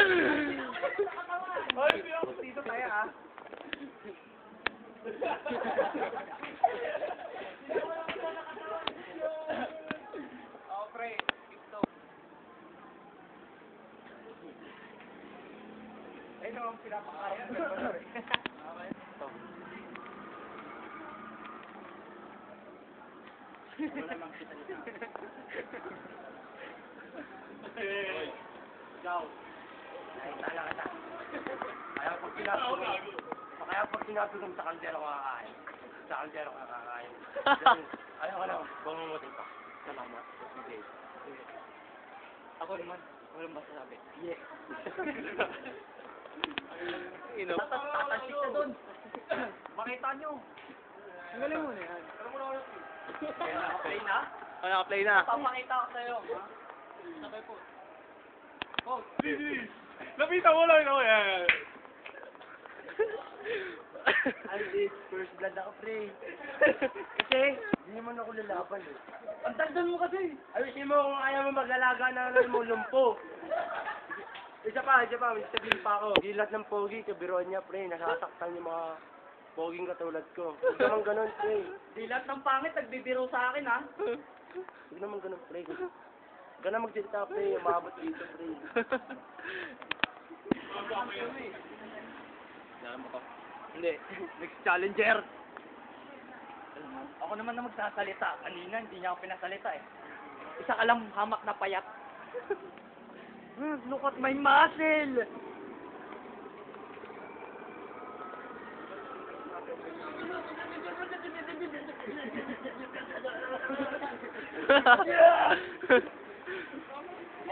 Hoy, dito kaya ah. Oh, pre. Ito. Ay, no, pinapakaya. Ito. Wala mang kita nito. Hoy. Ikaw. Ay, tala ka na. Kaya pag sinabigong sa kaldero kakain. Sa kaldero kakain. Ayaw ka lang, bumungutin pa. Salamat. Sige. Ako naman, walang masasabi. Yeah. Tatasik ka dun. Makita nyo. Ang galing mo na yan. Alam mo na ako. Naka-play na? Oh, naka-play na. Papakita ko sa'yo. Sabay po. Oh, Lapitan mo lang ako yan. Aldis, first blood ako, pre. Kasi, hindi naman ako lalaban eh. Ang tagdan mo kasi. Ayusin mo kung ayaw mo maglalaga ng mo lumpo. Isa pa, may sabihin pa ako. Di lahat ng pogi, kabiruan niya, pre. Nasasaktan yung mga poging katulad ko. Hindi naman ganun, pre. Di lahat ng pangit, nagbibiro sa akin, ha? Hindi naman ganun, pre. Ganun magsalita, pre. Umabot dito, pre. Alam mo to? Hindi. Next challenger. Ako naman na magsasalita. Kanina, hindi niya ako pinasalita eh. Isa ka lang hamak na payat. Look at my muscle!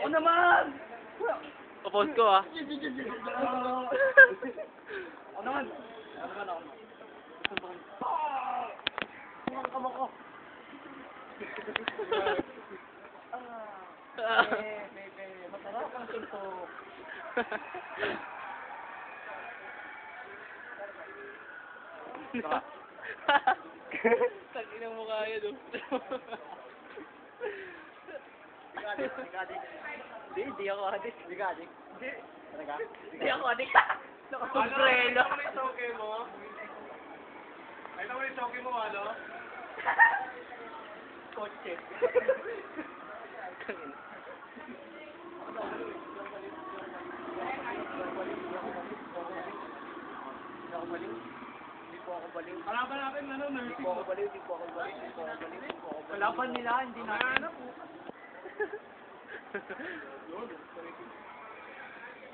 Ako naman! Kapos ko ah. Ako naman! Ako. Ang kamok ko. Masarap ang suntok. Tangin ang mukha yan oh. Adik. Hindi ako adik. Hindi ka adik. Hindi. Talaga? Hindi ako adik. Nakakumbrelo. Ano yung soke mo? Ano yung soke mo, ano? Kotse. Hindi po ako baliw. Kalaban natin, ano, nursing. Hindi po ako baliw. Kalaban nila, hindi natin.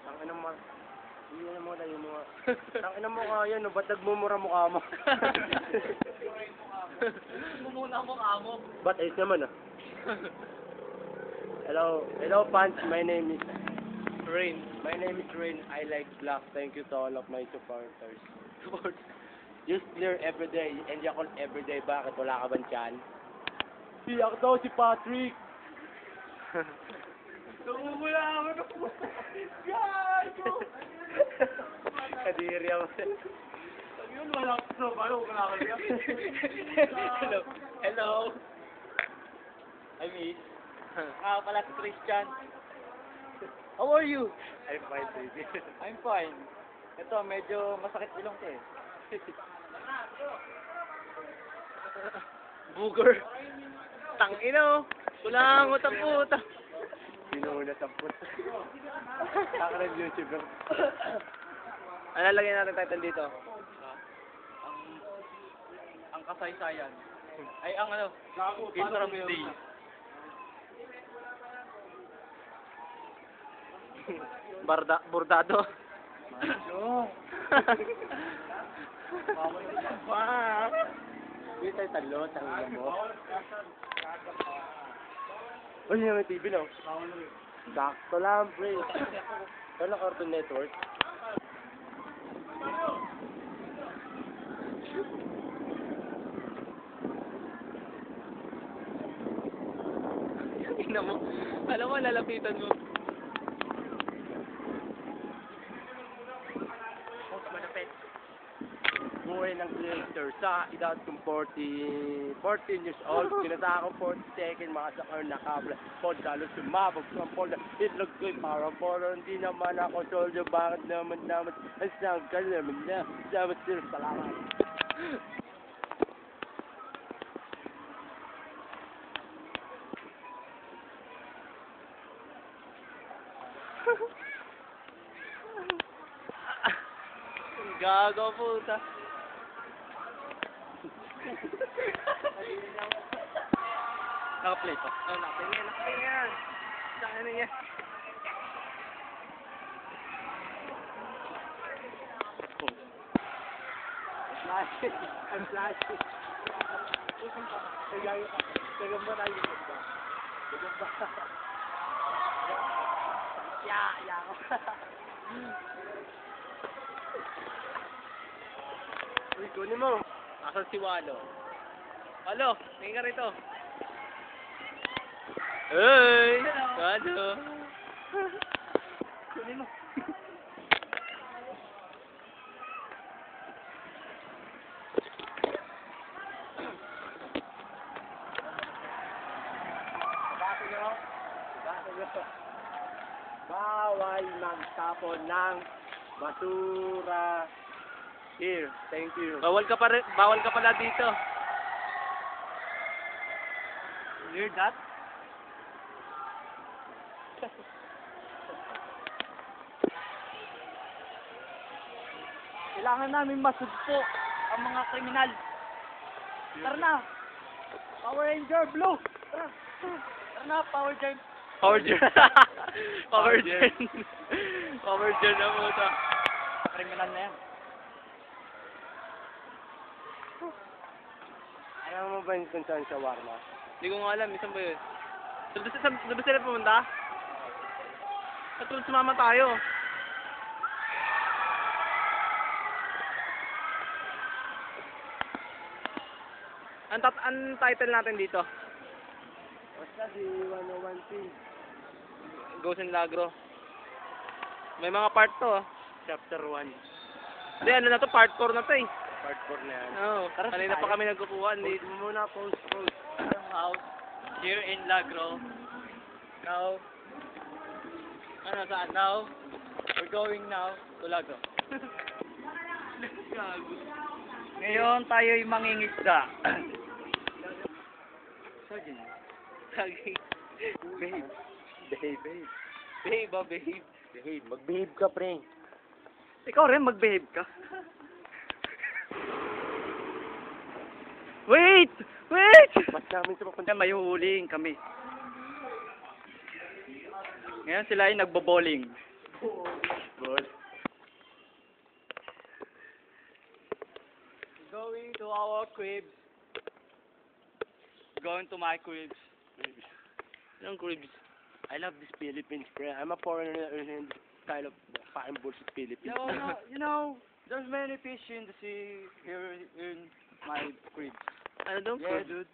Tangina mo. Iyan mo tayo mo. Tangina mo kaya no, ba't nagmumura mukha mo? Mumuna mukha mo. Ba't ayos naman ah? Hello fans, my name is Rain. My name is Rain. I like black. Thank you to all of my supporters. Just clear every day. And yakol every day. Bakit? Wala ka bang tiyan? Si ako daw, si Patrick. Tumumula ako na po. Gago! Kadiri ako. Sabi yun, wala ko sa bayo. Wala ko niya. Hello. I miss. Pala si Christian. How are you? I'm fine, baby. I'm fine. Ito, medyo masakit ilong ko eh. Booger. Tangina oh. Kulangot ang puta. Pinuunat ang puta. Kakarang YouTuber. Ano lagyan natin title dito? Ang kasaysayan. Ay, ang ano? Interim Day. Bordado. Ano? Hindi tayo talo, tangin mo. Uy, yung may TV na. Sakto lang, pre. Kala Cartoon Network. Ina mo. Alam mo, lalapitan mo. Post malapit. Buhay ng creator sa edad kong 14 years old. Kinasa akong 42nd, mga sakar na kabla. Pagkalo sumabog sa pola. Itlog ko'y parang polo. Hindi naman ako soldier. Bakit naman ang sangkal naman na. Salamat. Gago puta. Naka-play pa. Oh, nakatingin yan. Saan na yan? Flashing. I'm flashing. Kagamba tayo ba? Kagamba. Ya ko. Uy, kunin mo. Asan si Walo? Walo, tingin ka rito. Hey! Walo. Kunin mo. Bawal magtapon ng basura. Here, thank you. Bawal ka pala dito. You hear that? Kailangan namin masugpo ang mga kriminal. Tara na! Power Ranger Blue! Tara! Tara na, Power Ranger! Power Gen. Power Gen. Power Gen na puta. Kriminal na yan. Ayaw mo ba yung kung saan shawarma? Hindi ko nga alam, isan ba yun? Doon ba sila pumunta? At sumama tayo. Ang title natin dito? Basta di 101 team. Ghost and Lagro. May mga part to. Chapter 1. Hindi, ano na to? Part 4 na to eh. Part 4 na yan. Oo. Kanina pa kami nagkukuha. Post mo muna, post. House here in Lagro. Now, saan? Now, we're going now to Lagro. Ngayon tayo'y mangingisda. Surgeon. Lagi. Behave. Behave. Behave. Behave. Mag-behave ka, pre. Ikaw rin, mag-behave ka. Wait! Wait! Mas namin sa papunta. May huhulihin kami. Ngayon sila ay nagbo-bowling. Good. Going to our cribs. Going to my cribs. Anong cribs? I love this Philippines, pre. I'm a foreigner in this kind of fucking bullshit Philippines. You know, there's many fish in the sea here in my cribs. Ano daw? Yeah, dude.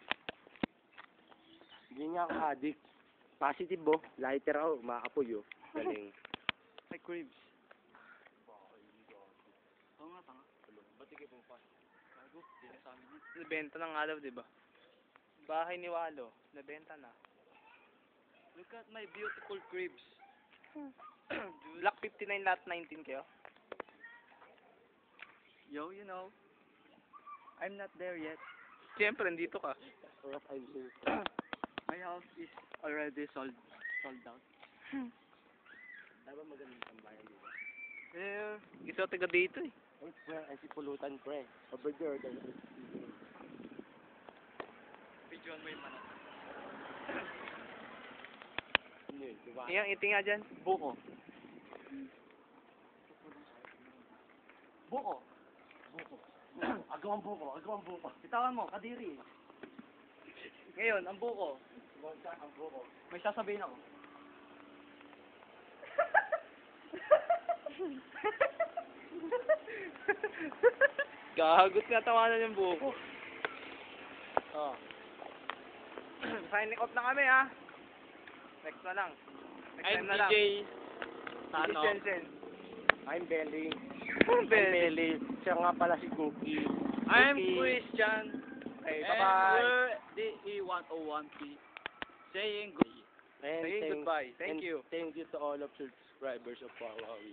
Hindi nga ako addict. Positive, oh. Lighter ako. Makakapoy, oh. Galing. My cribs. Oo nga, tanga. Ba't ikaw pong pas? Bago, di na sa amin yun. Nabenta ng alaw, diba? Bahay ni Walo. Nabenta na. Look at my beautiful cribs. Block 59 lot 19 kayo? Yo, you know, I'm not there yet. Siyempre, nandito ka. Sarap, I'm here. My house is already sold out. Dapat magaling tambayan dito. Here, Isa taga dito eh. Ay, pre. Ay, si pulutan, pre. Over there. videoan mo yung manok. Ano yun? Diba? Iyang iting nga dyan. Buko. Buko. Agawang buko. Bitawan mo, kadiri. Ngayon, ang buko. Ang buko. May sasabihin ako. Gagot nga tawanan yung buko. Oh. Signing off na kami ha. Next na lang. Next time na lang. Sano? Jensen. I'm Belly. Belly. Siya nga pala si Cookie. I'm Cookie. Christian. Okay, And bye-bye. we're DE101P saying good. And Saying goodbye. Thank and you. Thank you to all of subscribers of Wawawi.